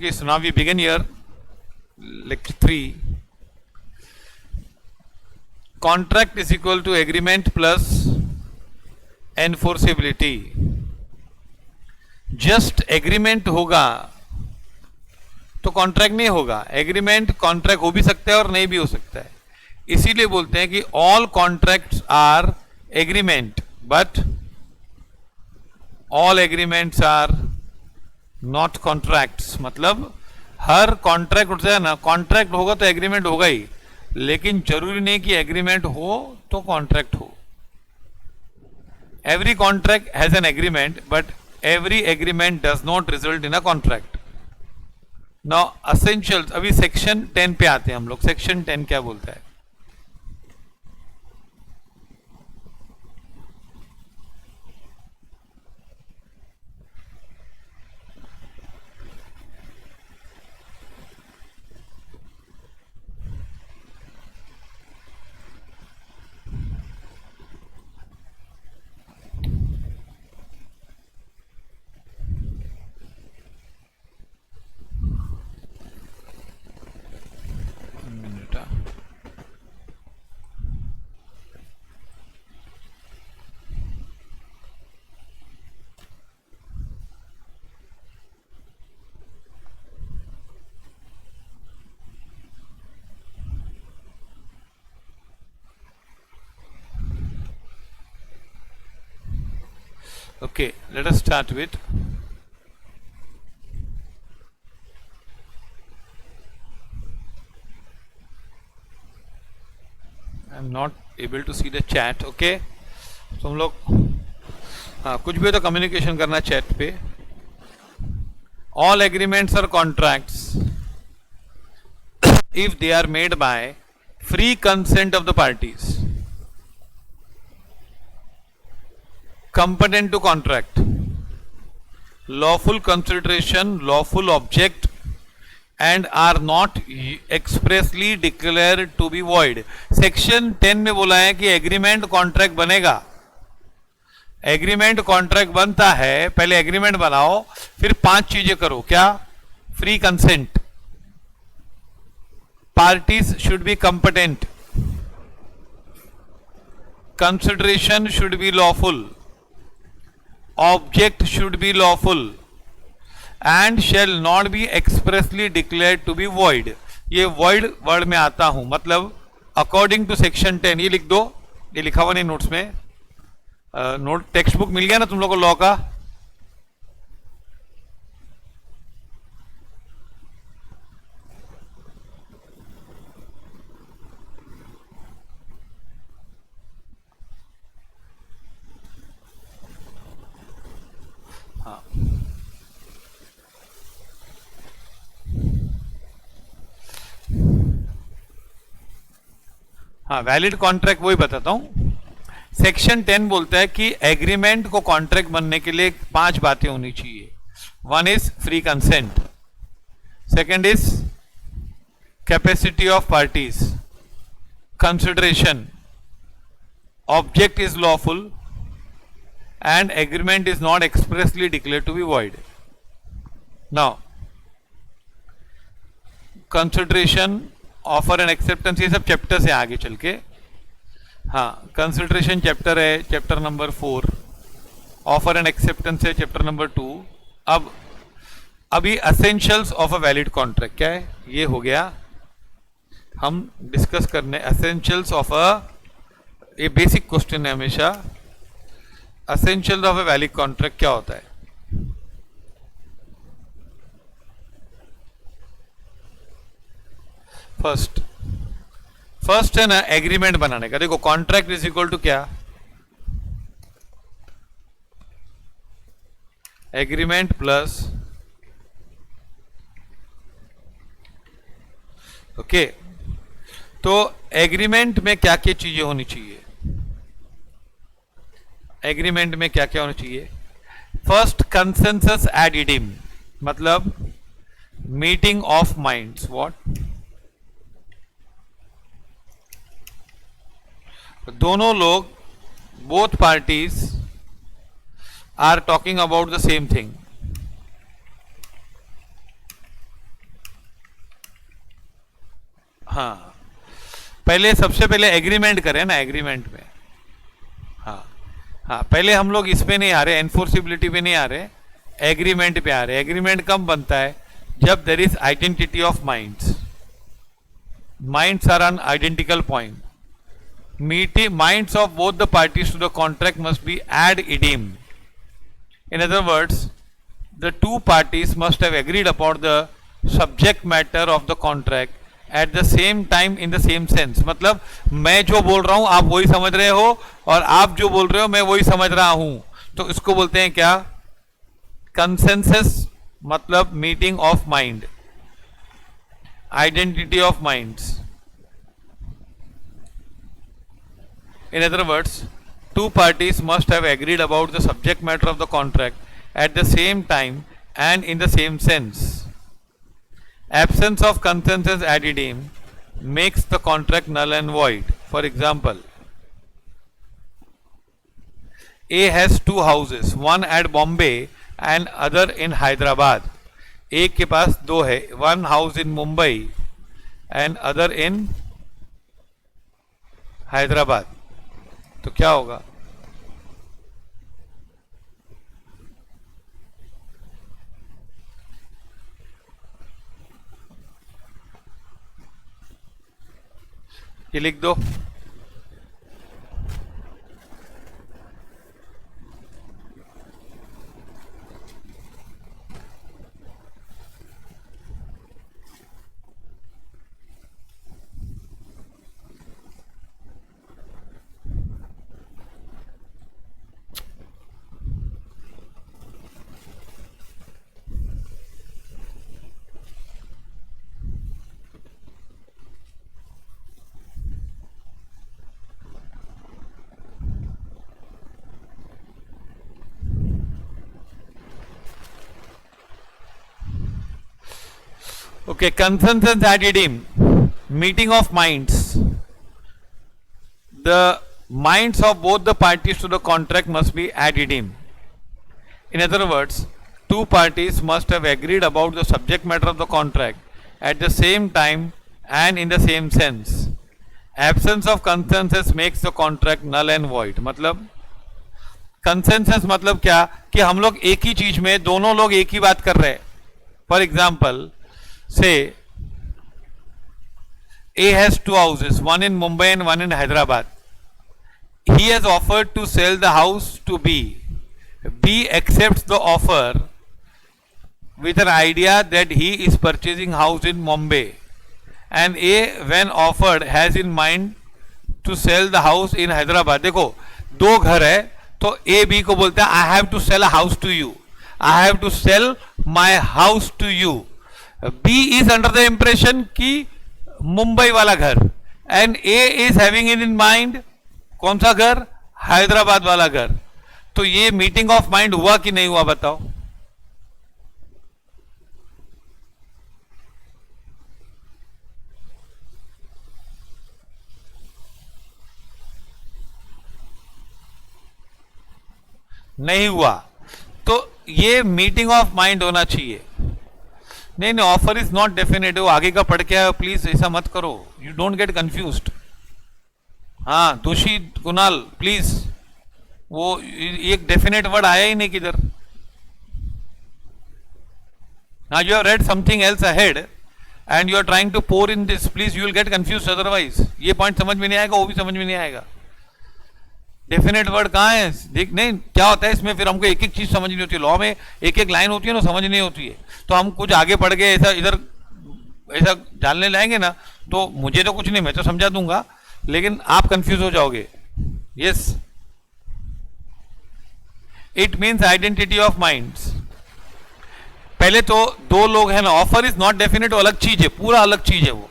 Okay, so now we begin here lecture 3. Contract is equal to agreement plus enforceability. Just agreement होगा तो contract नहीं होगा. Agreement contract हो भी सकता है और नहीं भी हो सकता है. इसीलिए बोलते हैं कि all contracts are agreement but all agreements are not contracts. मतलब हर कॉन्ट्रैक्ट उठ जाए ना, कॉन्ट्रैक्ट होगा तो एग्रीमेंट होगा ही, लेकिन जरूरी नहीं कि एग्रीमेंट हो तो कॉन्ट्रैक्ट हो. Every contract has an agreement but every agreement does not result in a contract. Now essentials, अभी सेक्शन 10 पे आते हैं हम लोग. सेक्शन 10 क्या बोलता है? Okay, let us start with I am not able to see the chat. Okay, तो हम लोग हाँ कुछ भी तो कम्युनिकेशन करना चैट पे. All agreements or contracts if they are made by free consent of the parties competent to contract, lawful consideration, lawful object and are not expressly declared to be void. Section 10 में बोला है कि agreement contract बनेगा. Agreement contract बनता है, पहले agreement बनाओ, फिर 5 चीजें करो. क्या? Free consent, parties should be competent, consideration should be lawful, object should be lawful and shall not be expressly declared to be void. ये void वर्ड में आता हूं, मतलब अकॉर्डिंग टू सेक्शन 10. ये लिख दो, ये लिखा हुआ नहीं नोट्स में. नोट टेक्स्ट बुक मिल गया ना तुम लोगों को लॉ का? हाँ, वैलिड कॉन्ट्रैक्ट वही बताता हूं. सेक्शन 10 बोलता है कि एग्रीमेंट को कॉन्ट्रैक्ट बनने के लिए 5 बातें होनी चाहिए. 1 is free consent, second is capacity of parties, consideration, object is lawful and agreement is not expressly declare to be void. Now consideration, offer and acceptance, ये सब चैप्टर से आगे चल के. हाँ, कंसिडरेशन चैप्टर है, chapter number 4. Offer and acceptance है chapter number 2. अब अभी essentials of a valid contract क्या है, ये हो गया. हम डिस्कस करने एसेंशियल्स ऑफ अ, ये बेसिक क्वेश्चन है हमेशा. Essentials of a valid contract क्या होता है? फर्स्ट है ना एग्रीमेंट बनाने का. देखो कॉन्ट्रैक्ट इज इक्वल टू क्या? Agreement plus, okay. तो एग्रीमेंट में क्या क्या चीजें होनी चाहिए? एग्रीमेंट में क्या क्या होना चाहिए? फर्स्ट, कंसेंसस एड इडिम, मतलब मीटिंग ऑफ माइंड्स. व्हाट? दोनों लोग, both parties are talking about the same thing. हाँ, पहले सबसे पहले एग्रीमेंट करें ना, एग्रीमेंट में। हाँ हाँ, पहले हम लोग इस पे नहीं आ रहे, एनफोर्सिबिलिटी पे नहीं आ रहे, एग्रीमेंट पे आ रहे। एग्रीमेंट कब बनता है? जब there is identity of minds. Minds are on identical point. Minds of both the parties to the contract must be ad idem. In other words, the two parties must have agreed upon the subject matter of the contract at the same time in the same sense. मतलब मैं जो बोल रहा हूं आप वही समझ रहे हो, और आप जो बोल रहे हो मैं वही समझ रहा हूं, तो इसको बोलते हैं क्या? कंसेंसस, मतलब meeting of mind, identity of minds. In other words, two parties must have agreed about the subject matter of the contract at the same time and in the same sense. Absence of consensus ad idem makes the contract null and void. For example, A has two houses, one at Bombay and other in Hyderabad. A के पास दो है, one house in Mumbai and other in Hyderabad. तो क्या होगा? ये लिख दो। Okay, consensus ad idem, meeting of minds. The minds of both the parties to the contract must be ad idem. In other words, two parties must have agreed about the subject matter of the contract at the same time and in the same sense. Absence of consensus makes the contract null and void. मतलब consensus मतलब क्या? कि हम लोग एक ही चीज में दोनों लोग एक ही बात कर रहे हैं। For example, say A has two houses, one in Mumbai and one in Hyderabad. He has offered to sell the house to B. B accepts the offer with an idea that he is purchasing house in Mumbai, and A, when offered, has in mind to sell the house in Hyderabad. देखो, दो घर है, तो A B को बोलता है I have to sell a house to you. I have to sell my house to you. B is under the impression कि मुंबई वाला घर, and A is having it in mind कौन सा घर? हैदराबाद वाला घर। तो ये मीटिंग ऑफ माइंड हुआ कि नहीं हुआ बताओ? नहीं हुआ, तो ये मीटिंग ऑफ माइंड होना चाहिए। नहीं नहीं, ऑफर इज नॉट डेफिनेटिव। आगे का पढ़ के आयो प्लीज, ऐसा मत करो, यू डोंट गेट कंफ्यूज्ड। हाँ दोषी कुणाल प्लीज, वो एक डेफिनेट वर्ड आया ही नहीं किधर। हाँ, you have read something else ahead and you are trying to pour in this, please you will get confused otherwise. ये पॉइंट समझ में नहीं आएगा, वो भी समझ में नहीं आएगा। डेफिनेट वर्ड कहाँ है? देख, नहीं क्या होता है इसमें, फिर हमको एक एक चीज समझनी होती है। लॉ में एक एक लाइन होती है ना, समझ नहीं होती है, तो हम कुछ आगे पढ़ के ऐसा इधर ऐसा जानने लाएंगे ना, तो मुझे तो कुछ नहीं, मैं तो समझा दूंगा, लेकिन आप कंफ्यूज हो जाओगे। Yes, it means identity of minds. पहले तो दो लोग हैं ना, ऑफर इज नॉट डेफिनेट, अलग चीज है, पूरा अलग चीज है वो।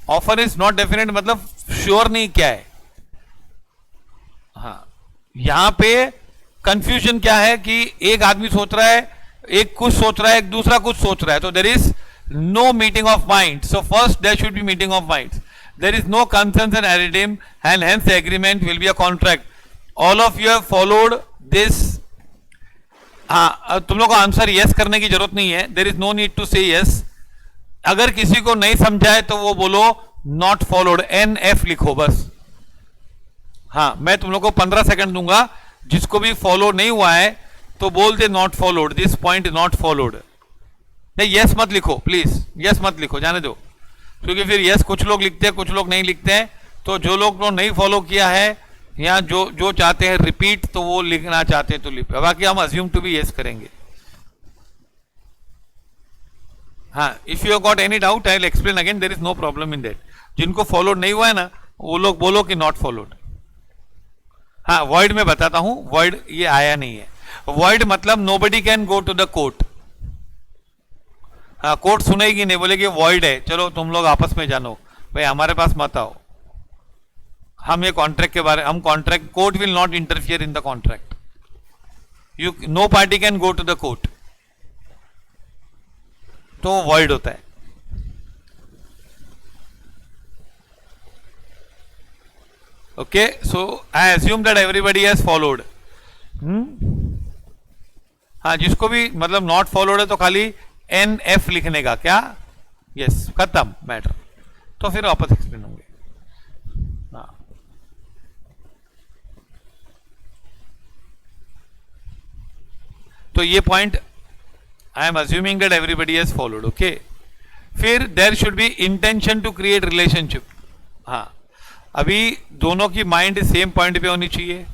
ऑफर इज नॉट डेफिनेट मतलब श्योर नहीं क्या है। हाँ, यहां पे कंफ्यूजन क्या है कि एक आदमी सोच रहा है, एक कुछ सोच रहा है, एक दूसरा कुछ सोच रहा है, तो there is no meeting of mind. So first there should be meeting of minds. There is no consensus ad idem and hence the agreement will be a contract. All of you have followed this हाँ, अब तुम लोग को answer yes करने की जरूरत नहीं है, there is no need to say yes. अगर किसी को नहीं समझाए तो वो बोलो नॉट फॉलोड, NF लिखो बस। हाँ, मैं तुम लोग को 15 सेकंड दूंगा, जिसको भी फॉलो नहीं हुआ है तो बोल they not followed, this point not followed. नहीं, यस मत लिखो प्लीज, यस मत लिखो, जाने दो, क्योंकि फिर यस कुछ लोग लिखते हैं, कुछ लोग नहीं लिखते हैं। तो जो लोग नहीं फॉलो किया है या जो चाहते हैं रिपीट, तो वो लिखना चाहते हैं तो लिख, बाकी हम अज्यूम टू बी यस करेंगे। हाँ, if you got any doubt I will explain again, there is no problem in that. जिनको फॉलो नहीं हुआ है ना, वो लोग बोलो कि नॉट फॉलोड। हाँ, वॉइड में बताता हूं, वॉइड ये आया नहीं है। वॉइड मतलब nobody can go to the court. हाँ, कोर्ट सुनेगी नहीं, बोलेगी वॉइड है, चलो तुम लोग आपस में जानो, भाई हमारे पास मत आओ। हम ये कॉन्ट्रैक्ट के बारे, हम contract, court will not interfere in the contract, you know party can go to the court, तो वॉइड होता है। Okay, so I assume that everybody has followed. हाँ, जिसको भी मतलब नॉट फॉलोड है तो खाली NF लिखने का, क्या? यस, खत्म मैटर। तो फिर वापस एक्सप्लेन होंगे। हाँ, तो ये point I am assuming that everybody has followed. Okay, फिर there should be intention to create relationship. हाँ, अभी दोनों की माइंड सेम पॉइंट पे होनी चाहिए,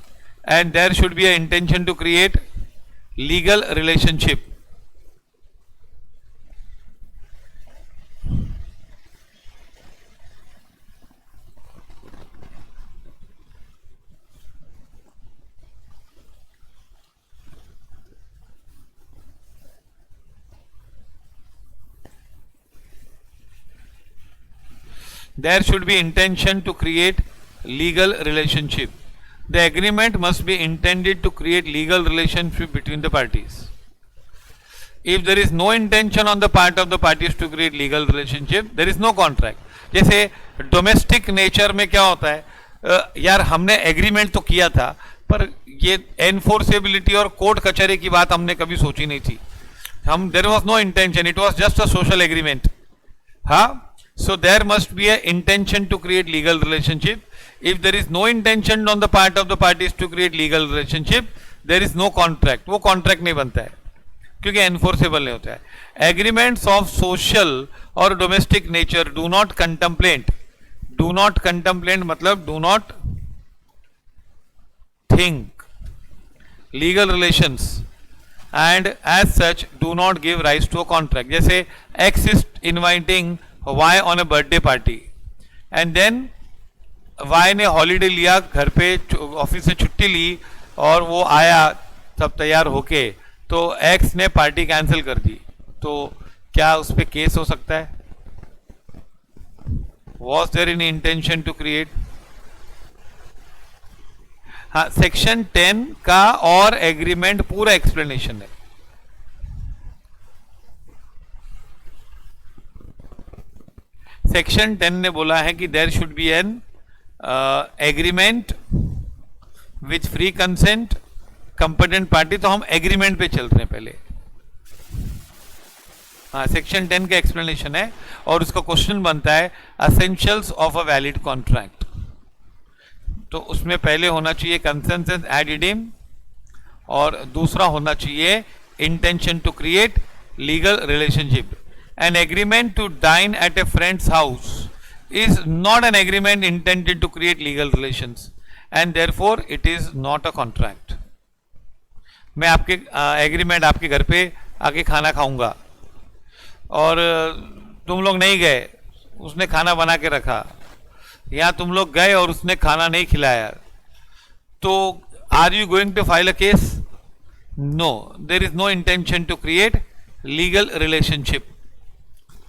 and there should be a intention to create legal relationship. There should be intention to create legal relationship. The agreement must be intended to create legal relationship between the parties. If there is no intention on the part of the parties to create legal relationship, there is no contract. जैसे domestic nature में क्या होता है, यार हमने agreement तो किया था, पर ये एनफोर्सेबिलिटी और कोर्ट कचहरी की बात हमने कभी सोची नहीं थी। हम, there was no intention, it was just a social agreement. हाँ, so there must be a intention to create legal relationship. If there is no intention on the part of the parties to create legal relationship, there is no contract. वो contract नहीं बनता है, क्योंकि enforceable नहीं होता है। Agreements of social और domestic nature do not contemplate मतलब do not think legal relations, and as such do not give rise to a contract. जैसे X is inviting Y on a birthday party, and then Y ने holiday लिया, घर पे office से छुट्टी ली, और वो आया सब तैयार होके, तो X ने पार्टी कैंसिल कर दी, तो क्या उस पर केस हो सकता है? Was there any intention to create? हाँ, सेक्शन 10 का और एग्रीमेंट पूरा एक्सप्लेनेशन है। सेक्शन 10 ने बोला है कि there should be an agreement with free consent competent party. तो हम एग्रीमेंट पे चल रहे हैं पहले। हाँ, सेक्शन 10 का एक्सप्लेनेशन है, और उसका क्वेश्चन बनता है essentials of a valid contract. तो उसमें पहले होना चाहिए कंसेंसस एड इडिम, और दूसरा होना चाहिए intention to create legal relationship. An agreement to dine at a friend's house is not an agreement intended to create legal relations, and therefore it is not a contract. मैं आपके agreement आपके घर पे आके खाना खाऊंगा, और तुम लोग नहीं गए, उसने खाना बना के रखा, या तुम लोग गए और उसने खाना नहीं खिलाया, तो are you going to file a case? No, there is no intention to create legal relationship.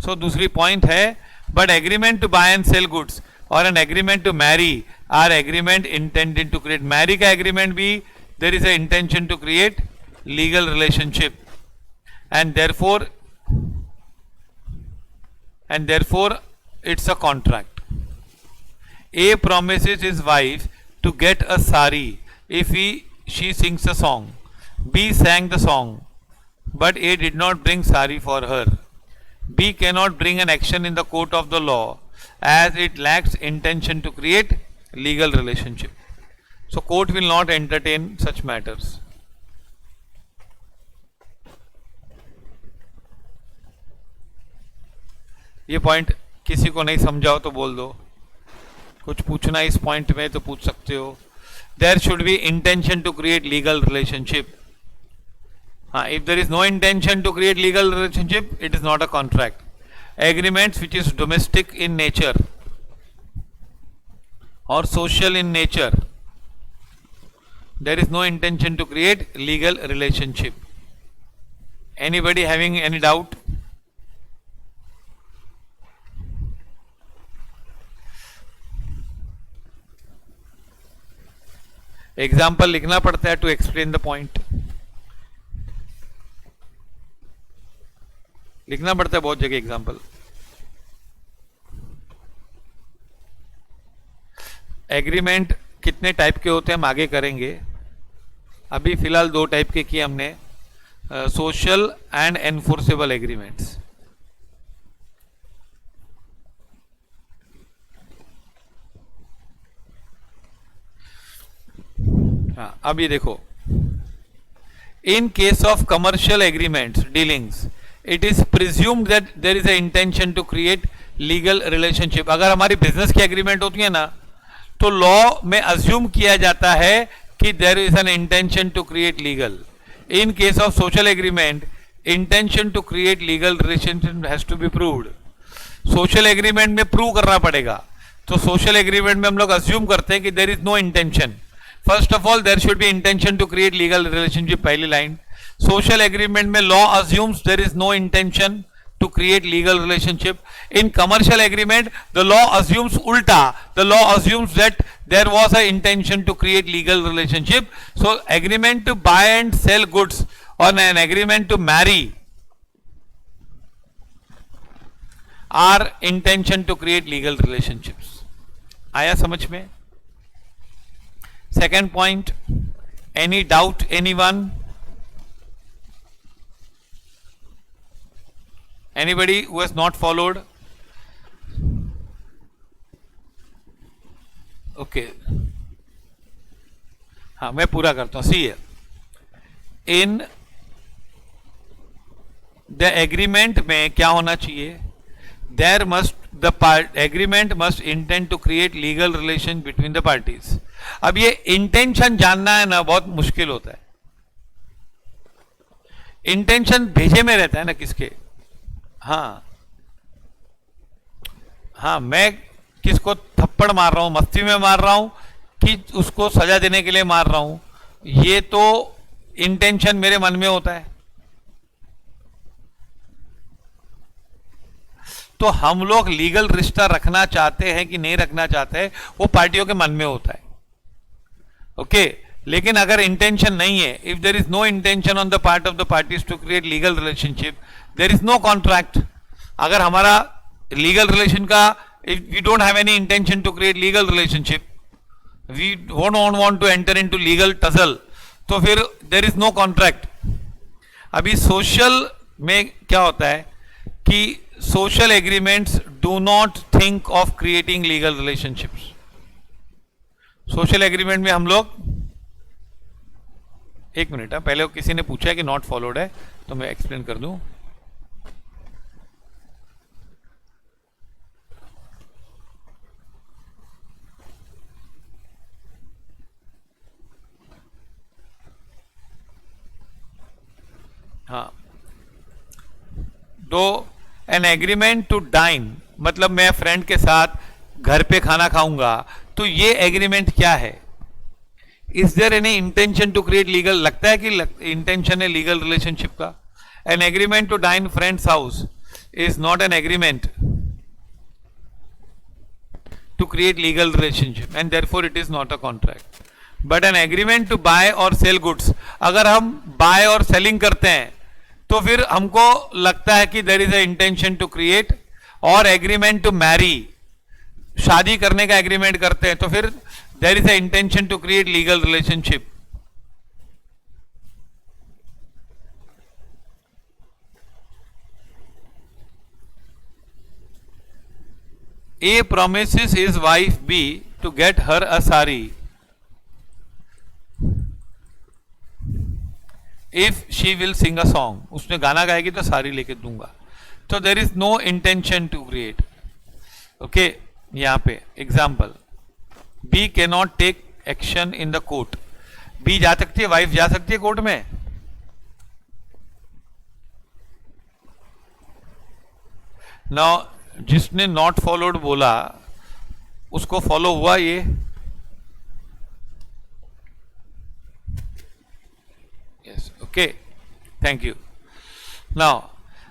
So दूसरी पॉइंट है, but agreement to buy and sell goods और an agreement to marry are agreement intended to create. Marry का agreement भी there is a intention to create legal relationship, and therefore it's a contract. A promises his wife to get a sari if she sings a song, B sang the song, but A did not bring sari for her. B cannot bring an action in the court of the law as it lacks intention to create legal relationship. So court will not entertain such matters. ये point किसी को नहीं समझाओ तो बोल दो, कुछ पूछना इस पॉइंट में तो पूछ सकते हो. There should be intention to create legal relationship. If there is no intention to create legal relationship, it is not a contract. Agreements which is domestic in nature or social in nature, there is no intention to create legal relationship. Anybody having any doubt? Example लिखना पड़ता है to explain the point. लिखना पड़ता है बहुत जगह example. Agreement कितने type के होते हैं हम आगे करेंगे. अभी फिलहाल 2 टाइप के किए हमने, सोशल एंड एनफोर्सेबल एग्रीमेंट्स. अब ये देखो, in case of commercial agreements dealings it is presumed that there is a intention to create legal relationship. अगर हमारी बिजनेस की एग्रीमेंट होती है ना, तो लॉ में अज्यूम किया जाता है कि there is an intention to create legal. In case of social agreement, intention to create legal relationship has to be proved. Social agreement में प्रूव करना पड़ेगा. तो सोशल एग्रीमेंट में हम लोग अज्यूम करते हैं कि there is no intention. First of all there should be intention to create legal relationship, पहली लाइन. सोशल एग्रीमेंट में law assumes there is no intention to create legal relationship. In commercial agreement, the law assumes ulta. The law assumes that there was an intention to create legal relationship. So agreement to buy and sell goods or an agreement to marry are intention to create legal relationships. आया समझ में? Second point, any doubt anyone? Anybody who has not followed? Okay. हाँ, मैं पूरा करता हूँ. See, in the agreement में क्या होना चाहिए? There must agreement must intend to create legal relation between the parties. अब ये intention जानना है ना, बहुत मुश्किल होता है. Intention भेजे में रहता है ना किसके. हाँ, मैं किसको थप्पड़ मार रहा हूं, मस्ती में मार रहा हूं कि उसको सजा देने के लिए मार रहा हूं, ये तो इंटेंशन मेरे मन में होता है. तो हम लोग लीगल रिश्ता रखना चाहते हैं कि नहीं रखना चाहते हैं, वो पार्टियों के मन में होता है. ओके, लेकिन अगर इंटेंशन नहीं है, if there is no intention on the part of the parties to create legal relationship, there is no contract. अगर हमारा लीगल रिलेशन का, if we don't have any intention to create legal relationship, we don't want to enter into legal tussle, तो फिर there is no contract. अभी social में क्या होता है कि social agreements do not think of creating legal relationships. Social agreement में हम लोग, एक मिनट, पहले किसी ने पूछा है कि नॉट फॉलोड है, तो मैं एक्सप्लेन कर दूं. हाँ, तो एन एग्रीमेंट टू डाइन, मतलब मैं फ्रेंड के साथ घर पे खाना खाऊंगा, तो ये एग्रीमेंट क्या है? Is there any intention to create legal? लगता है कि इंटेंशन है लीगल रिलेशनशिप का. An agreement to dine friends house is not an agreement to create legal relationship and therefore it is not a contract. But an agreement to buy or sell goods, अगर हम bye और selling करते हैं तो फिर हमको लगता है कि there is a intention to create. और एग्रीमेंट टू मैरी, शादी करने का एग्रीमेंट करते हैं, तो फिर there is a intention to create legal relationship. A promises his wife B to get her a sari if she will sing a song. उसने गाना गाएगी तो सारी लेके दूंगा. तो there is no intention to create. Okay, यहाँ पे example, B cannot take action in the court. B जा सकती है, वाइफ जा सकती है कोर्ट में. Now जिसने नॉट फॉलोड बोला उसको फॉलो हुआ ये. Yes, okay, thank you. Now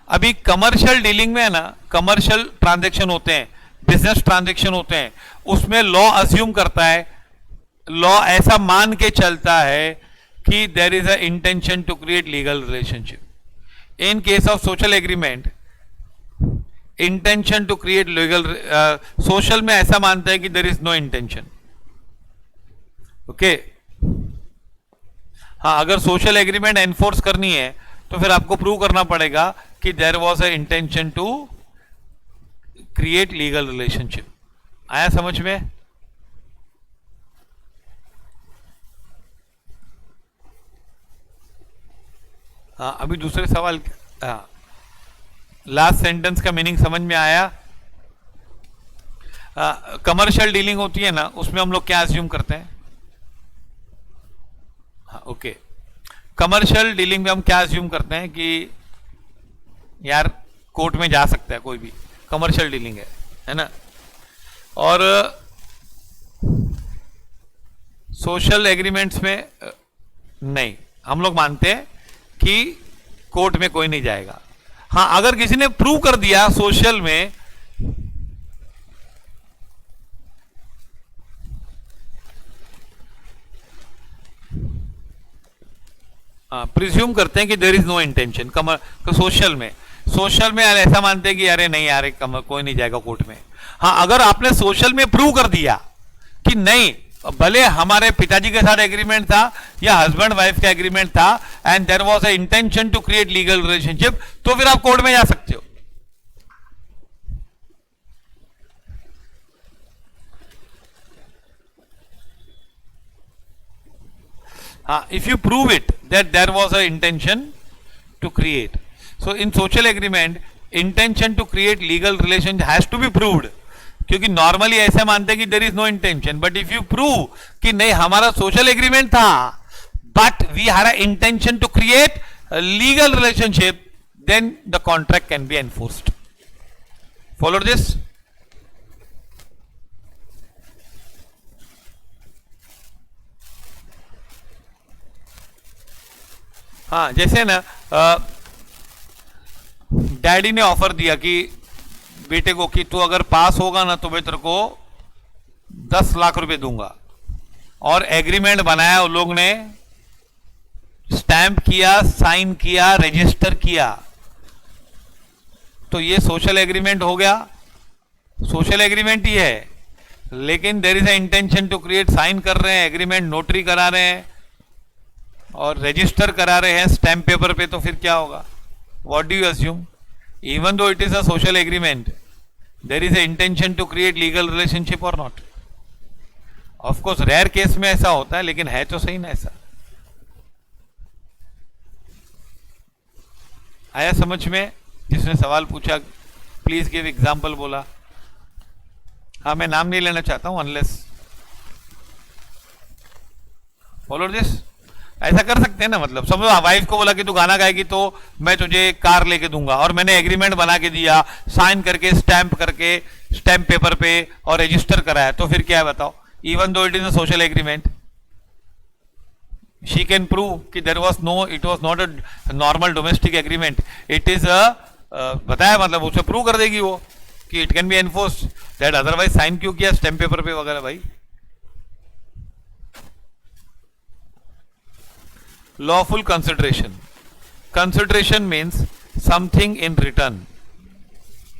अभी कमर्शियल डीलिंग में है ना, कमर्शियल ट्रांजैक्शन होते हैं, बिजनेस ट्रांजैक्शन होते हैं, उसमें लॉ अज्यूम करता है, लॉ ऐसा मान के चलता है कि there is a intention to create legal relationship. In case of social agreement, intention to create legal, social में ऐसा मानता है कि there is no intention. Okay, हाँ, अगर सोशल एग्रीमेंट एनफोर्स करनी है तो फिर आपको प्रूव करना पड़ेगा कि there was a intention to create legal relationship. आया समझ में? हाँ, अभी दूसरे सवाल, हाँ, लास्ट सेंटेंस का मीनिंग समझ में आया? कमर्शियल डीलिंग होती है ना, उसमें हम लोग क्या अज्यूम करते हैं? हाँ, ओके, कमर्शियल डीलिंग में हम क्या अज्यूम करते हैं कि यार कोर्ट में जा सकता है कोई भी, कमर्शियल डीलिंग है ना. और सोशल एग्रीमेंट्स में नहीं, हम लोग मानते हैं कि कोर्ट में कोई नहीं जाएगा. हाँ, अगर किसी ने प्रूव कर दिया सोशल में, प्रिज्यूम करते हैं कि देयर इज नो इंटेंशन. तो सोशल में ऐसा मानते हैं कि अरे नहीं यार कोई नहीं जाएगा कोर्ट में. हाँ, अगर आपने सोशल में प्रूव कर दिया कि नहीं, भले हमारे पिताजी के साथ एग्रीमेंट था या हस्बैंड वाइफ का एग्रीमेंट था and there was a intention to create legal relationship, तो फिर आप कोर्ट में जा सकते हो. हाँ, if you prove it that there was a intention to create. So in social agreement, intention to create legal relation has to be proved. क्योंकि normally ऐसे मानते हैं कि there is no intention, but if you prove कि नहीं हमारा social agreement था but we had a intention to create legal relationship, then the contract can be enforced. Follow this? हाँ, जैसे ना डैडी ने ऑफर दिया कि बेटे को कि तू अगर पास होगा ना तो मैं तेरे को 10 लाख रुपए दूंगा, और एग्रीमेंट बनाया उन लोग ने, स्टैंप किया, साइन किया, रजिस्टर किया, तो ये सोशल एग्रीमेंट हो गया. सोशल एग्रीमेंट ही है, लेकिन there is a intention to create, sign कर रहे हैं, एग्रीमेंट नोटरी करा रहे हैं और रजिस्टर करा रहे हैं स्टैंप पेपर पे, तो फिर क्या होगा? What do you assume? Even though it is a social agreement, there is a intention to create legal relationship or not? Of course, rare case में ऐसा होता है, लेकिन है तो सही ना ऐसा. आया समझ में? जिसने सवाल पूछा प्लीज गिव एग्जाम्पल बोला. हाँ, मैं नाम नहीं लेना चाहता हूं अनलेस. Follow this? ऐसा कर सकते हैं ना, मतलब समझो वाइफ को बोला कि तू गाना गाएगी तो मैं तुझे कार लेके दूंगा, और मैंने एग्रीमेंट बना के दिया, साइन करके, स्टैंप करके, स्टैंप पेपर पे और रजिस्टर कराया, तो फिर क्या है बताओ? Even though it is a social agreement, she can prove कि there was no, it was not a normal domestic agreement, it is a, बताया, मतलब उसे प्रूव कर देगी वो कि it can be enforced, that otherwise sign क्यों किया स्टैंप पेपर पे वगैरह. भाई, lawful consideration. Consideration means something in return.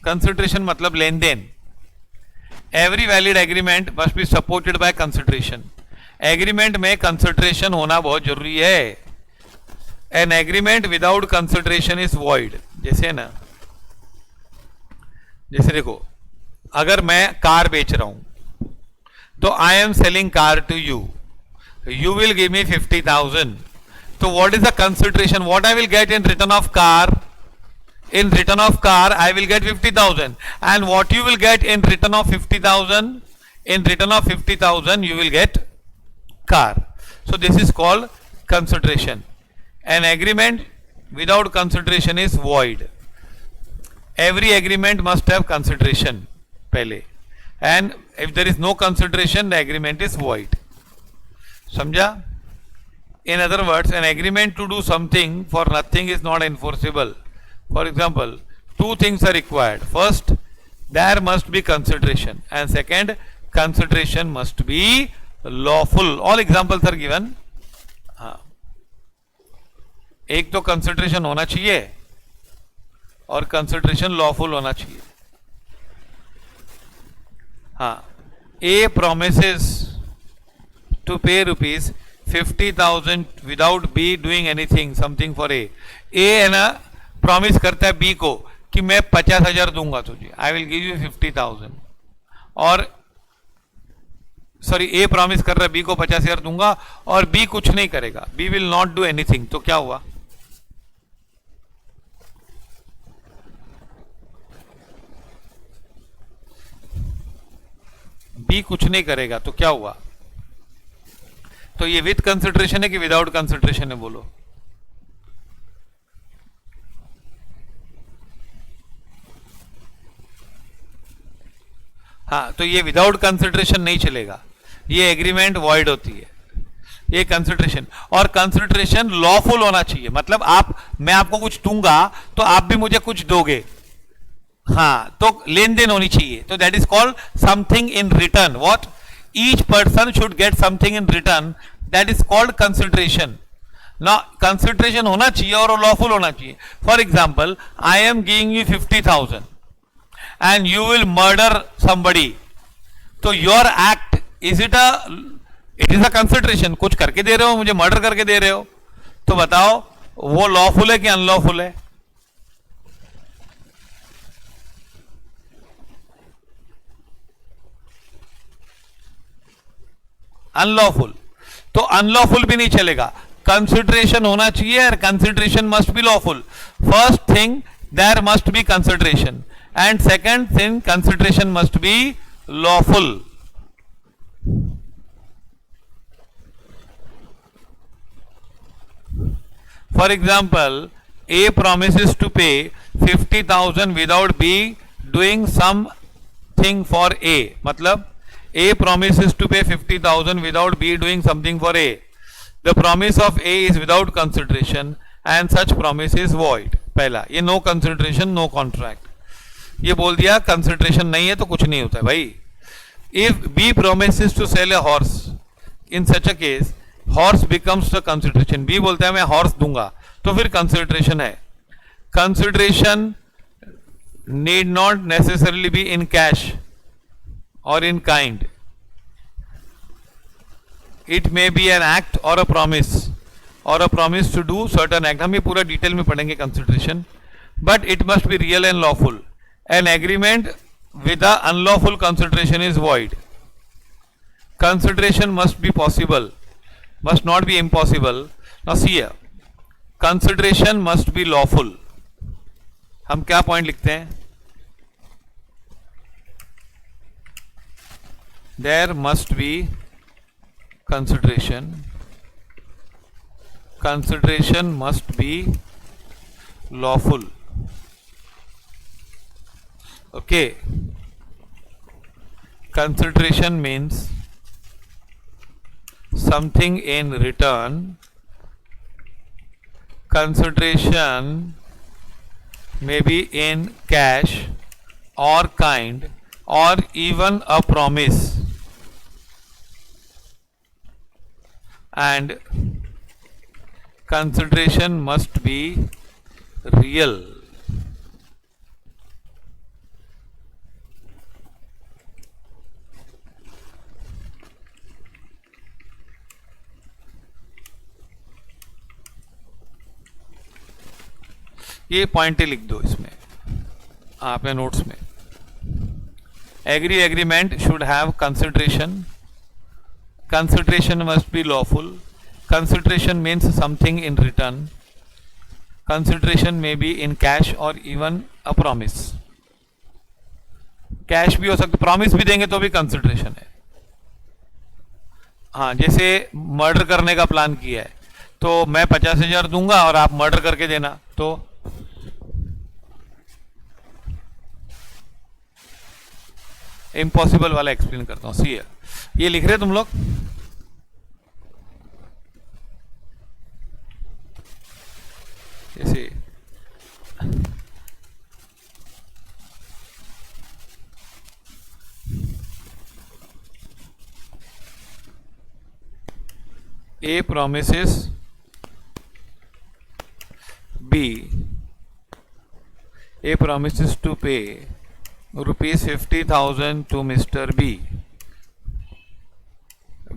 Consideration मतलब लेन then. Every valid agreement must be supported by consideration. Agreement में consideration होना बहुत जरूरी है. An agreement without consideration is void. जैसे ना, जैसे देखो, अगर मैं कार बेच रहा हूं तो I am selling car to you, you will give me 50,000. तो what is the consideration, what I will get in return of car? In return of car I will get 50,000, and what you will get in return of 50,000? In return of 50,000 you will get car. So this is called consideration. An agreement without consideration is void. Every agreement must have consideration पहले, and if there is no consideration the agreement is void. समझा? In other words, an agreement to do something for nothing is not enforceable. For example, two things are required. First, there must be consideration, and second, consideration must be lawful. All examples are given. हाँ, एक तो consideration होना चाहिए और consideration lawful होना चाहिए. हाँ, A promises to pay rupees 50,000 without B doing anything, something for A. A है ना, प्रॉमिस करता है बी को कि मैं 50,000 दूंगा तुझे, आई विल गिव यू 50,000. और सॉरी, ए प्रॉमिस कर रहा है बी को 50,000 दूंगा और बी कुछ नहीं करेगा, B will not do anything. तो क्या हुआ? बी कुछ नहीं करेगा तो क्या हुआ? तो ये विद कंसिडरेशन है कि विदाउट कंसिडरेशन है? बोलो. हाँ, तो ये विदाउट कंसिडरेशन नहीं चलेगा, ये एग्रीमेंट वॉइड होती है. ये कंसिडरेशन, और कंसिडरेशन लॉफुल होना चाहिए. मतलब मैं आपको कुछ दूंगा तो आप भी मुझे कुछ दोगे. हाँ, तो लेन देन होनी चाहिए. तो that is called something in return. What? Each person should get something in return. That is called consideration. ना कंसिडरेशन होना चाहिए और लॉफुल होना चाहिए. For example, I am giving you 50,000 and you will murder somebody. तो your act, is it is a consideration. कुछ करके दे रहे हो, मुझे मर्डर करके दे रहे हो, तो बताओ वो लॉफुल है कि अनलॉफुल है? अनलॉफुल. तो अनलॉफुल भी नहीं चलेगा, कंसिडरेशन होना चाहिए, और consideration must be lawful. First thing, there must be consideration, and second thing, consideration must be lawful. For example, A promises to pay 50,000 without B doing something for A. मतलब A promises to pay 50,000 without B doing something for A. The promise of A is without consideration and such promise is void. पहला, ये no consideration, no contract. ये बोल दिया consideration नहीं है तो कुछ नहीं होता है भाई. If B promises to sell a horse, in such a case horse becomes the consideration. B बोलता है मैं हॉर्स दूंगा, तो फिर कंसिडरेशन है. Consideration need not necessarily be in cash or in kind. It may be an act or a promise to do certain act. हम ये पूरा डिटेल में पढ़ेंगे consideration. But it must be real and lawful. An agreement with the unlawful consideration is void. Consideration must be possible, must not be impossible. Now see here, consideration must be lawful. हम क्या point लिखते हैं? There must be consideration. Consideration must be lawful. Okay, consideration means something in return. Consideration may be in cash or kind or even a promise, and consideration must be real. ये point लिख दो इसमें अपने notes में. agreement should have consideration. Consideration must be lawful. Consideration means something in return. Consideration may be in cash or even a promise. Cash भी हो सकता, promise भी देंगे तो भी कंसिडरेशन है. हाँ, जैसे मर्डर करने का प्लान किया है तो मैं 50,000 दूंगा और आप मर्डर करके देना, तो इम्पॉसिबल वाला एक्सप्लेन करता हूं. सी ये लिख रहे तुम लोग. जैसे A promises B. A promises to pay rupees 50,000 to Mr. B.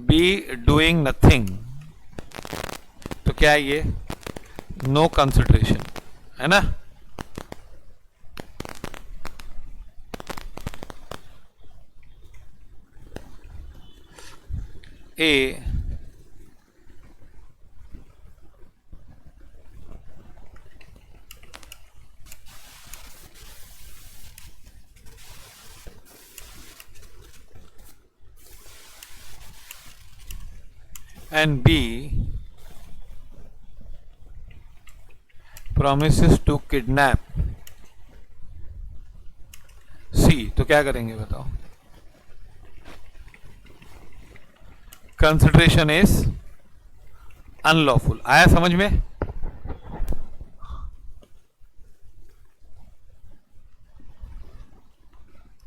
B doing nothing. तो क्या है ये? नो कंसिडरेशन है ना. A and B promises to kidnap C. तो क्या करेंगे बताओ? Consideration is unlawful. आया समझ में?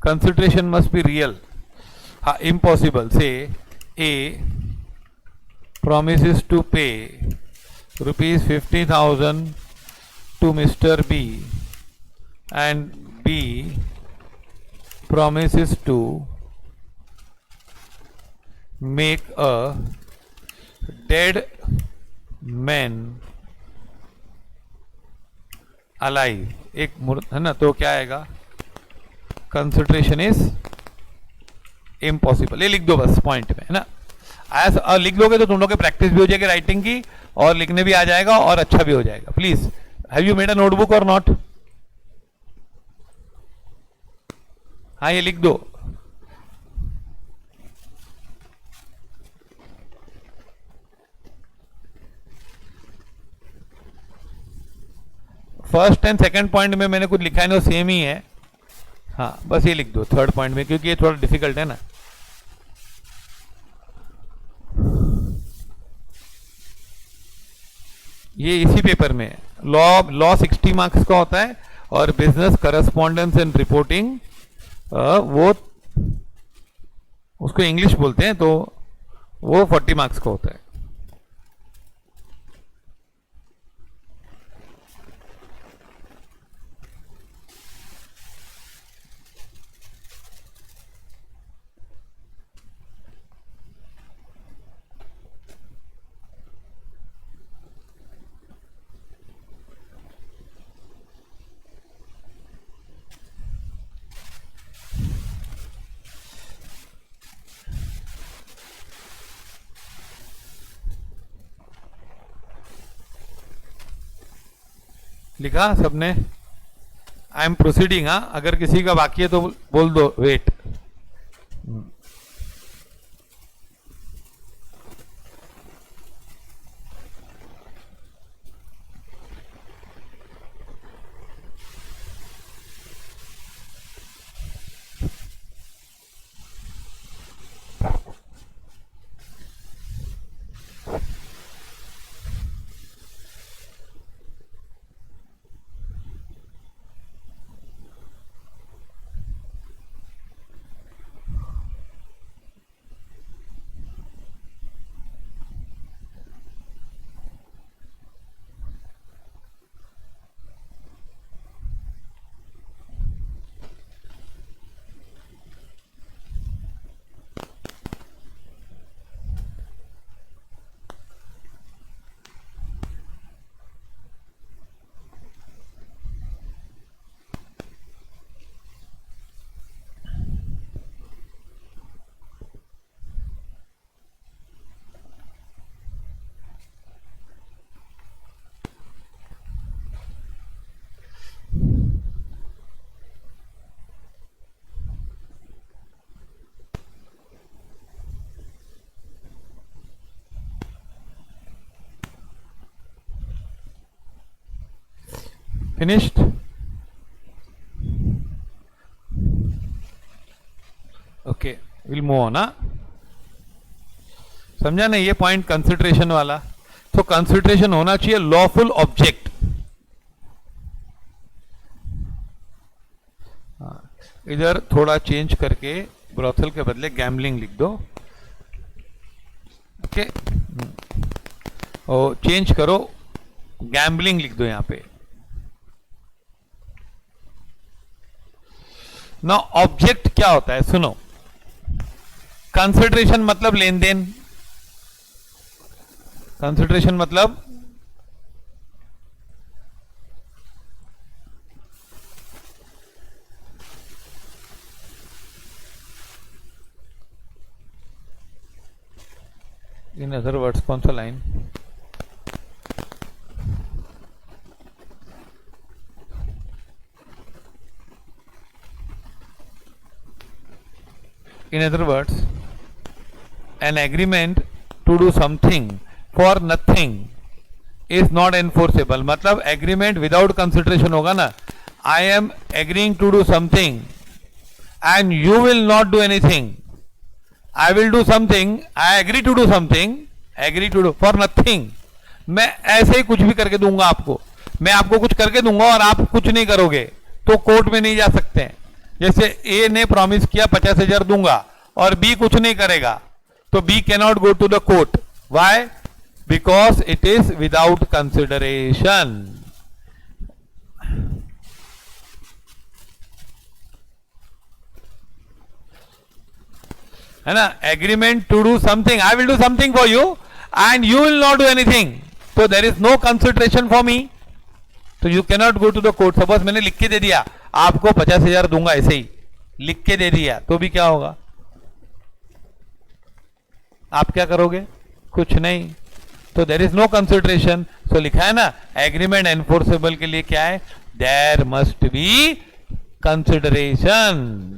Consideration must be real. हाँ, इम्पॉसिबल से A promises to pay rupees 50,000 to Mr. B and B promises to make a dead man alive. एक है ना, तो क्या आएगा? Consideration is impossible. ये लिख दो बस पॉइंट में, है ना. आया लिख दोगे तो तुम लोग की प्रैक्टिस भी हो जाएगी राइटिंग की और लिखने भी आ जाएगा और अच्छा भी हो जाएगा. Please, have you made a notebook और नॉट? हाँ, ये लिख दो. फर्स्ट एंड सेकंड पॉइंट में मैंने कुछ लिखा है ना, सेम ही है. हाँ, बस ये लिख दो थर्ड पॉइंट में, क्योंकि ये थोड़ा डिफिकल्ट है ना. ये इसी पेपर में लॉ 60 मार्क्स का होता है और बिजनेस करस्पॉन्डेंस एंड रिपोर्टिंग वो उसको इंग्लिश बोलते हैं, तो वो 40 मार्क्स का होता है. लिखा सबने? I am proceeding. हाँ, अगर किसी का बाकी है तो बोल दो wait. Finished? Okay, will move on. समझा ना ये पॉइंट कंसिडरेशन वाला? तो कंसिडरेशन होना चाहिए लॉफुल ऑब्जेक्ट। इधर थोड़ा चेंज करके ब्रोथल के बदले गैम्बलिंग लिख दो। ओके, और चेंज करो, गैम्बलिंग लिख दो यहां पे। ना ऑब्जेक्ट क्या होता है सुनो। कंसिडरेशन मतलब लेन देन, कंसिडरेशन मतलब इन अदर वर्ड्स कौन सा line? In other words, an agreement to do something for nothing is not enforceable. मतलब agreement without consideration होगा ना। I am agreeing to do something and you will not do anything. I will do something, I agree to do something, agree to do for nothing. मैं ऐसे ही कुछ भी करके दूंगा आपको, मैं आपको कुछ करके दूंगा और आप कुछ नहीं करोगे तो कोर्ट में नहीं जा सकते हैं। जैसे ए ने प्रॉमिस किया 50,000 दूंगा और बी कुछ नहीं करेगा तो B can not go to the court. Why? Because it is without consideration. है ना? Agreement to do something, I will do something for you and you will not do anything, तो there is no consideration for me, तो you can not go to the court. Suppose मैंने लिख के दे दिया आपको 50,000 दूंगा, ऐसे ही लिख के दे दिया, तो भी क्या होगा? आप क्या करोगे? कुछ नहीं, तो there is no consideration. So लिखा है ना एग्रीमेंट एनफोर्सेबल के लिए क्या है? There must be consideration.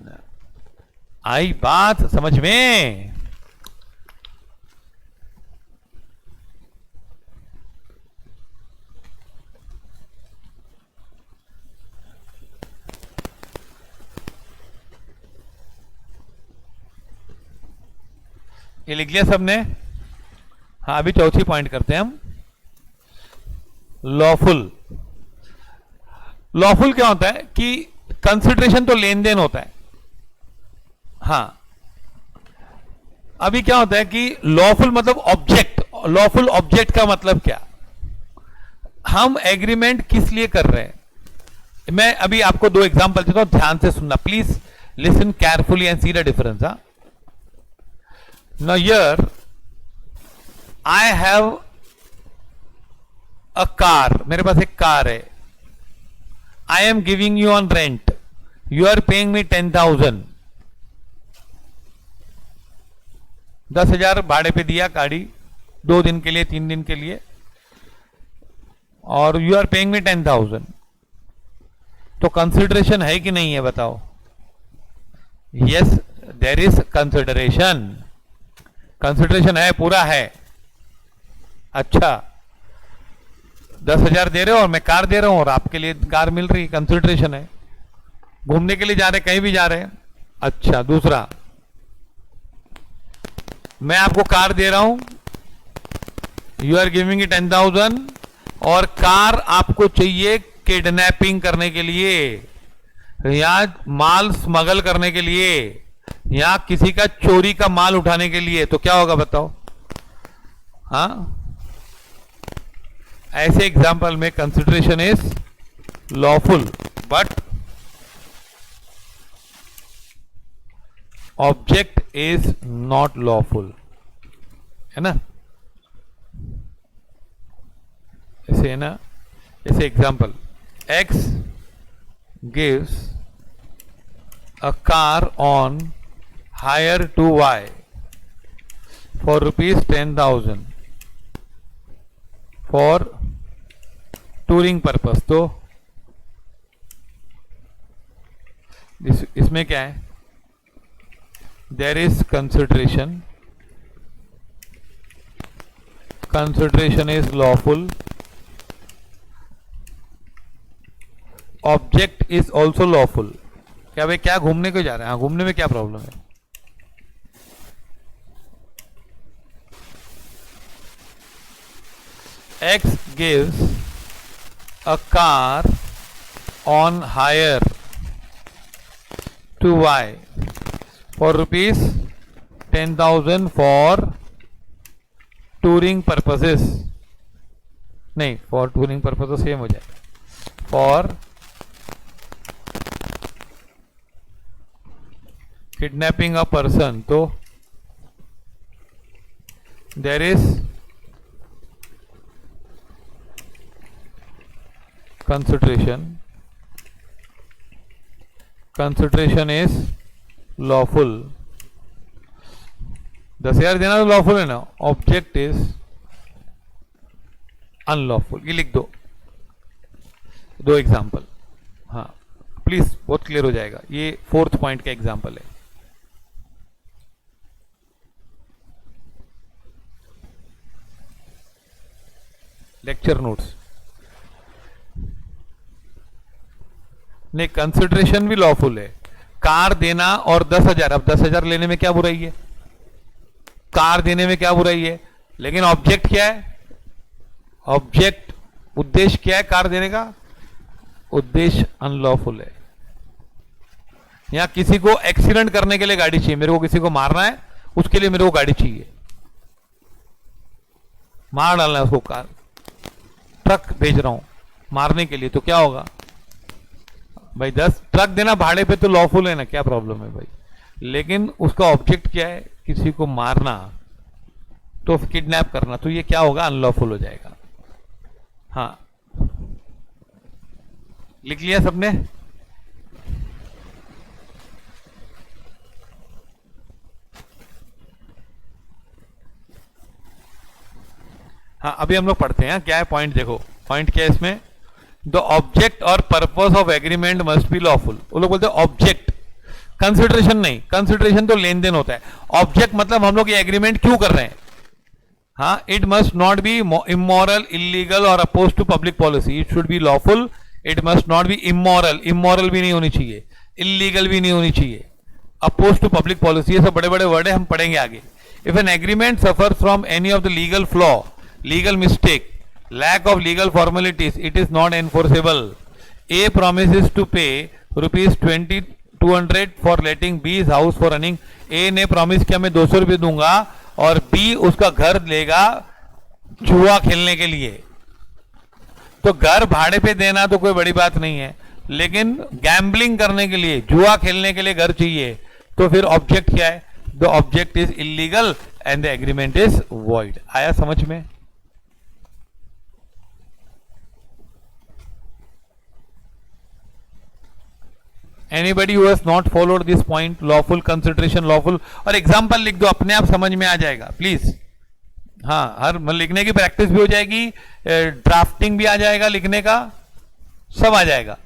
आई बात समझ में? ये लिख लिया सबने? हाँ, अभी चौथी पॉइंट करते हैं हम। लॉफुल। लॉफुल क्या होता है कि कंसिडरेशन तो लेन देन होता है। हाँ, अभी क्या होता है कि लॉफुल मतलब ऑब्जेक्ट। लॉफुल ऑब्जेक्ट का मतलब क्या? हम एग्रीमेंट किस लिए कर रहे हैं? मैं अभी आपको दो एग्जांपल देता हूं, ध्यान से सुनना please, listen carefully and see the difference. हाँ, now here I have a car, मेरे पास एक कार है। I am giving you on rent, you are paying me 10,000, 10,000 भाड़े पे दिया गाड़ी, 2 दिन के लिए 3 दिन के लिए, और you are paying me 10,000, तो कंसिडरेशन है कि नहीं है बताओ? Yes, there is consideration, consideration है, पूरा है। अच्छा, 10,000 दे रहे हो और मैं कार दे रहा हूं और आपके लिए कार मिल रही, कंसिडरेशन है। घूमने के लिए जा रहे, कहीं भी जा रहे हैं। अच्छा, दूसरा, मैं आपको कार दे रहा हूं, यू आर गिविंग इट 10,000, और कार आपको चाहिए किडनैपिंग करने के लिए या माल स्मगल करने के लिए या किसी का चोरी का माल उठाने के लिए, तो क्या होगा बताओ? हाँ, ऐसे एग्जाम्पल में consideration is lawful but object is not lawful, है ना? ऐसे है ना? जैसे example, x gives a car on hire to Y for rupees 10,000 for touring purpose, तो इसमें क्या है? There is consideration, consideration is lawful object is also lawful. क्या भाई, क्या घूमने को जा रहे हैं? हाँ, घूमने में क्या प्रॉब्लम है? X gives a car on hire to Y for rupees 10,000 for touring purposes. नहीं, for touring purposes सेम हो जाएगा, for kidnapping a person, तो there is consideration is lawful. 10,000 देना तो लॉफुल है ना, ऑब्जेक्ट इज अनलॉफुल। ये लिख दो, दो एग्जाम्पल। हाँ प्लीज, बहुत क्लियर हो जाएगा। ये 4th पॉइंट का एग्जाम्पल है। लेक्चर नोट्स नहीं, कंसिडरेशन भी लॉफुल है। कार देना और 10,000, अब 10,000 लेने में क्या बुराई है? कार देने में क्या बुराई है? लेकिन ऑब्जेक्ट क्या है? ऑब्जेक्ट, उद्देश्य क्या है कार देने का? उद्देश्य अनलॉफुल है। यहां किसी को एक्सीडेंट करने के लिए गाड़ी चाहिए, मेरे को किसी को मारना है, उसके लिए मेरे को गाड़ी चाहिए, मार डालना है उसको। कार, ट्रक भेज रहा हूं मारने के लिए, तो क्या होगा भाई? 10 ट्रक देना भाड़े पे तो लॉफुल है ना, क्या प्रॉब्लम है भाई? लेकिन उसका ऑब्जेक्ट क्या है? किसी को मारना, तो किडनैप करना, तो ये क्या होगा? अनलॉफुल हो जाएगा। हाँ, लिख लिया सबने? हाँ, अभी हम लोग पढ़ते हैं क्या है पॉइंट। देखो पॉइंट क्या है इसमें, द ऑब्जेक्ट और purpose of agreement must be lawful. वो लोग बोलते हैं ऑब्जेक्ट, कंसिडरेशन नहीं। कंसिडरेशन तो लेन देन होता है, ऑब्जेक्ट मतलब हम लोग ये एग्रीमेंट क्यों कर रहे हैं। हाँ, it must not be immoral, illegal और oppose to public policy. It should be lawful. It must not be immoral, immoral भी नहीं होनी चाहिए, इलीगल भी नहीं होनी चाहिए, अपोज टू पब्लिक पॉलिसी। ये सब बड़े बड़े वर्ड है, हम पढ़ेंगे आगे। If an agreement suffer from any of the legal flaw, legal mistake, lack of legal formalities, it is not enforceable. A promises to pay rupees 200 for letting B's house for running. A ने promise किया मैं 200 रुपये दूंगा और B उसका घर लेगा जुआ खेलने के लिए। तो घर भाड़े पे देना तो कोई बड़ी बात नहीं है, लेकिन गैम्बलिंग करने के लिए, जुआ खेलने के लिए घर चाहिए, तो फिर ऑब्जेक्ट क्या है? The object is illegal and the agreement is void. आया समझ में? Anybody who has not followed this point, lawful consideration lawful, और एग्जाम्पल लिख दो, अपने आप समझ में आ जाएगा प्लीज। हाँ, हर लिखने की प्रैक्टिस भी हो जाएगी, ड्राफ्टिंग भी आ जाएगा, लिखने का सब आ जाएगा।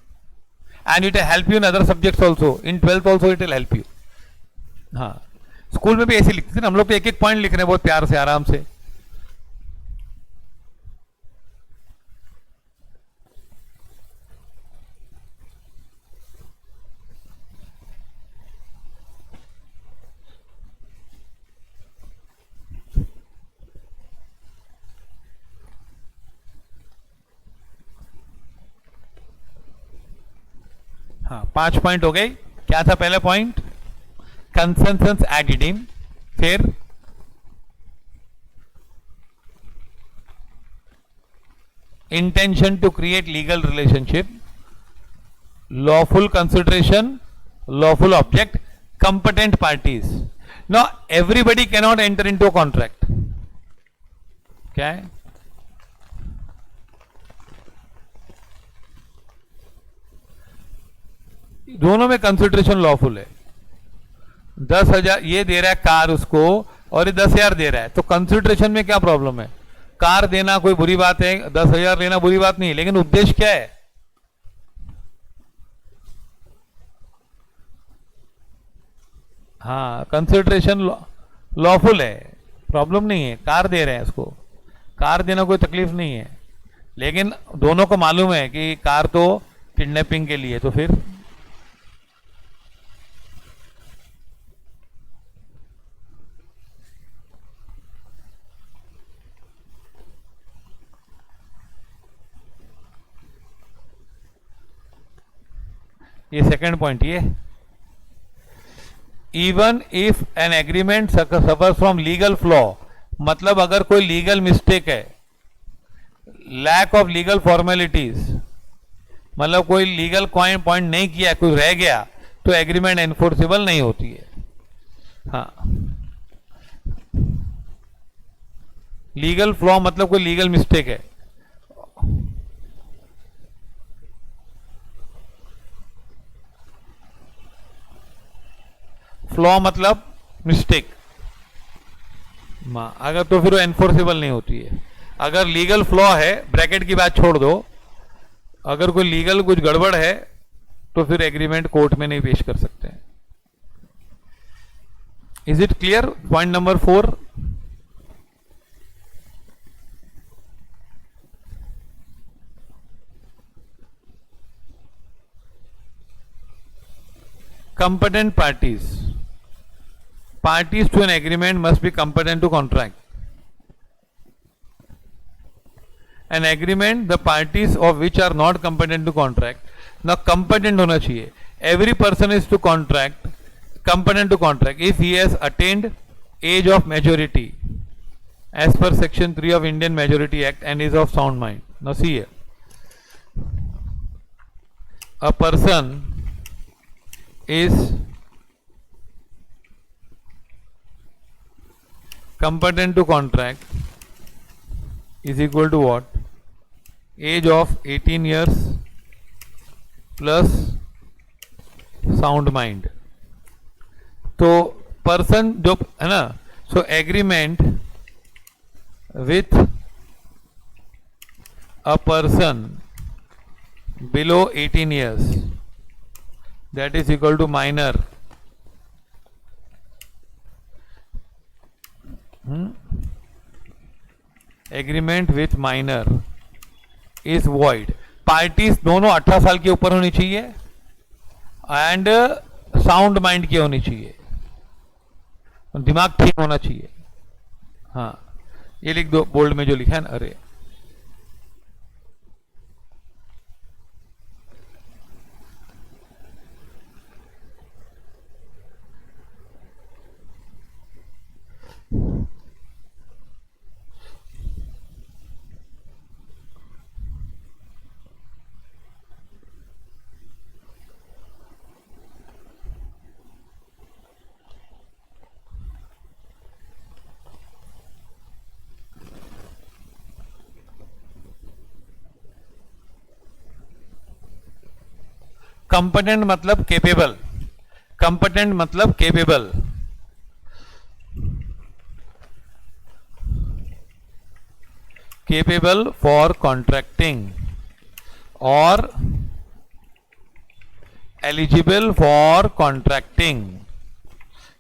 And it help you in other subjects also, in 12th also it will help you. हाँ, स्कूल में भी ऐसे लिखते थे ना हम लोग, तो एक एक पॉइंट लिख रहे हैं बहुत प्यार से, आराम से। हाँ, 5 पॉइंट हो गए। क्या था पहला पॉइंट? कंसेंसस एड इडिम, फिर intention to create legal relationship, lawful consideration, lawful object, competent parties. Now everybody cannot enter into contract. क्या है? दोनों में कंसिडरेशन लॉफुल है। 10,000 ये दे रहा है कार उसको, और ये 10,000 दे रहा है, तो कंसिडरेशन में क्या प्रॉब्लम है? कार देना कोई बुरी बात है, 10,000 लेना बुरी बात नहीं है, लेकिन उद्देश्य क्या है? हाँ, कंसिडरेशन लॉफुल है, प्रॉब्लम नहीं है। कार दे रहे हैं उसको, कार देना कोई तकलीफ नहीं है, लेकिन दोनों को मालूम है कि कार तो किडनैपिंग के लिए, तो फिर ये सेकंड पॉइंट, ये even if an agreement suffer from legal flaw, मतलब अगर कोई लीगल मिस्टेक है, लैक ऑफ लीगल फॉर्मेलिटीज, मतलब कोई लीगल पॉइंट नहीं किया, कोई रह गया, तो एग्रीमेंट एनफोर्सेबल नहीं होती है। हाँ, लीगल फ्लॉ मतलब कोई लीगल मिस्टेक है। फ्लॉ मतलब मिस्टेक, अगर तो फिर वो एनफोर्सेबल नहीं होती है। अगर लीगल फ्लॉ है, ब्रैकेट की बात छोड़ दो, अगर कोई लीगल कुछ गड़बड़ है तो फिर एग्रीमेंट कोर्ट में नहीं पेश कर सकते हैं। Is it clear? Point number 4, competent parties to an agreement must be competent to contract. An agreement, the parties of which are not competent to contract, now competent होना चाहिए, every person is to contract, competent to contract if he has attained age of majority as per section 3 of Indian Majority Act and is of sound mind. Now see here, a person is competent to contract is equal to what? Age of 18 years plus sound mind. तो person जो है ना, so agreement with a person below 18 years, that is equal to minor, agreement with minor is void. Parties दोनों 18 साल के ऊपर होनी चाहिए एंड साउंड माइंड की होनी चाहिए, दिमाग ठीक होना चाहिए। हाँ, ये लिख दो बोल्ड में जो लिखा है ना, अरे कंपेटेंट मतलब केपेबल, कंपेटेंट मतलब केपेबल, केपेबल फॉर कॉन्ट्रैक्टिंग और एलिजिबल फॉर कॉन्ट्रैक्टिंग।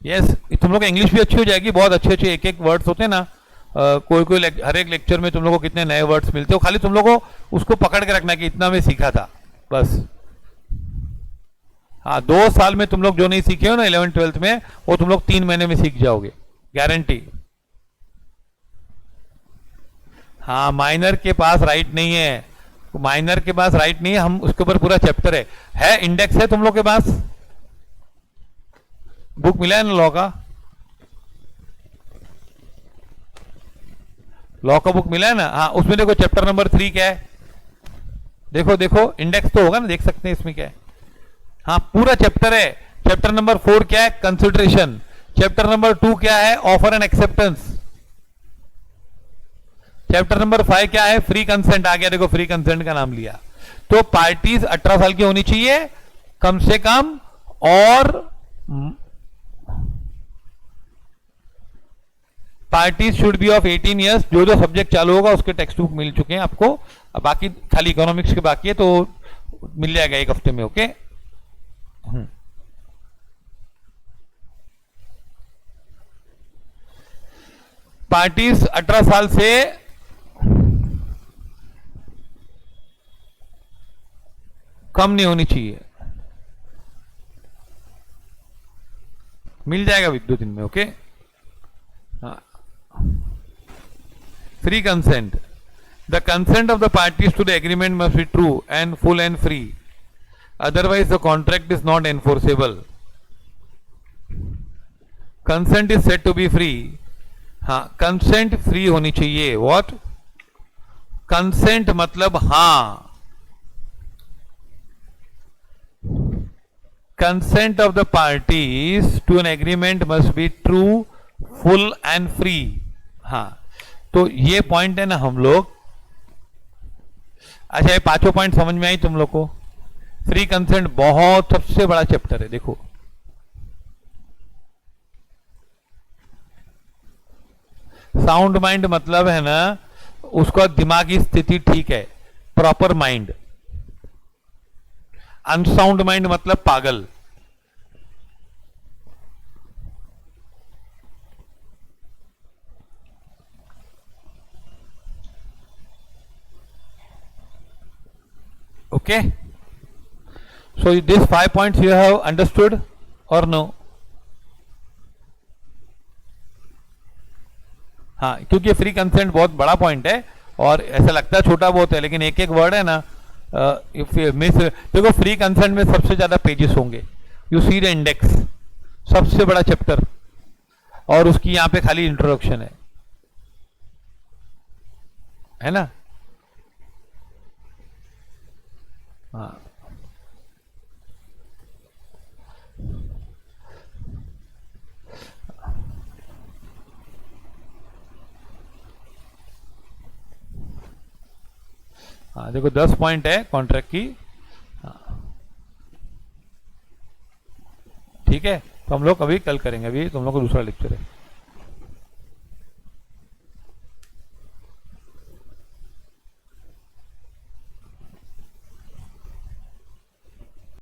यस, तुम लोग इंग्लिश भी अच्छी हो जाएगी, बहुत अच्छे अच्छे एक एक वर्ड्स होते हैं ना, कोई कोई हर एक लेक्चर में तुम लोगों को कितने नए वर्ड्स मिलते हो, खाली तुम लोगों को उसको पकड़ के रखना कि इतना मैं सीखा था बस। हाँ, 2 साल में तुम लोग जो नहीं सीखे हो ना 11th 12th में, वो तुम लोग 3 महीने में सीख जाओगे, गारंटी। हाँ, माइनर के पास राइट नहीं है, माइनर के पास राइट नहीं है, हम उसके ऊपर पूरा चैप्टर है, इंडेक्स है तुम लोग के पास, बुक मिला है ना लॉ का, लॉ का बुक मिला है ना। हाँ, उसमें देखो चैप्टर नंबर 3 क्या है, देखो देखो इंडेक्स तो होगा ना, देख सकते हैं इसमें क्या है। हाँ, पूरा चैप्टर है। चैप्टर नंबर 4 क्या है? कंसिडरेशन। चैप्टर नंबर 2 क्या है? Offer and acceptance. Chapter number 5 क्या है? फ्री कंसेंट आ गया, देखो फ्री कंसेंट का नाम लिया। तो पार्टीज 18 साल की होनी चाहिए कम से कम, और parties should be of 18 years. जो जो सब्जेक्ट चालू होगा उसके टेक्स्ट बुक मिल चुके हैं आपको, अब बाकी खाली इकोनॉमिक्स के बाकी है, तो मिल जाएगा 1 हफ्ते में। ओके, पार्टीज 18 साल से कम नहीं होनी चाहिए, मिल जाएगा एक दो दिन में। Okay, free consent, the consent of the parties to the agreement must be true and full and free, otherwise the contract is not enforceable. Consent is said to be free, हाँ कंसेंट फ्री होनी चाहिए। What consent मतलब हाँ, consent of the parties to an agreement must be true, full and free। हाँ, तो ये point है ना हम लोग। अच्छा, ये पांचों पॉइंट समझ में आई तुम लोग को? फ्री कंसेंट बहुत सबसे बड़ा चैप्टर है। देखो साउंड माइंड मतलब है ना उसका दिमागी स्थिति ठीक है, प्रॉपर माइंड। अनसाउंड माइंड मतलब पागल। Okay, so this 5 points you have understood or no? हाँ, क्योंकि फ्री कंसेंट बहुत बड़ा पॉइंट है और ऐसा लगता है छोटा बहुत है, लेकिन एक एक वर्ड है ना। इफ मिस, देखो फ्री कंसेंट में सबसे ज्यादा पेजेस होंगे। यू सी द इंडेक्स, सबसे बड़ा चैप्टर, और उसकी यहां पे खाली इंट्रोडक्शन है ना। हाँ, हाँ देखो 10 पॉइंट है कॉन्ट्रैक्ट की। हाँ ठीक है, तो हम लोग अभी कल करेंगे, अभी तुम लोग को दूसरा लेक्चर है।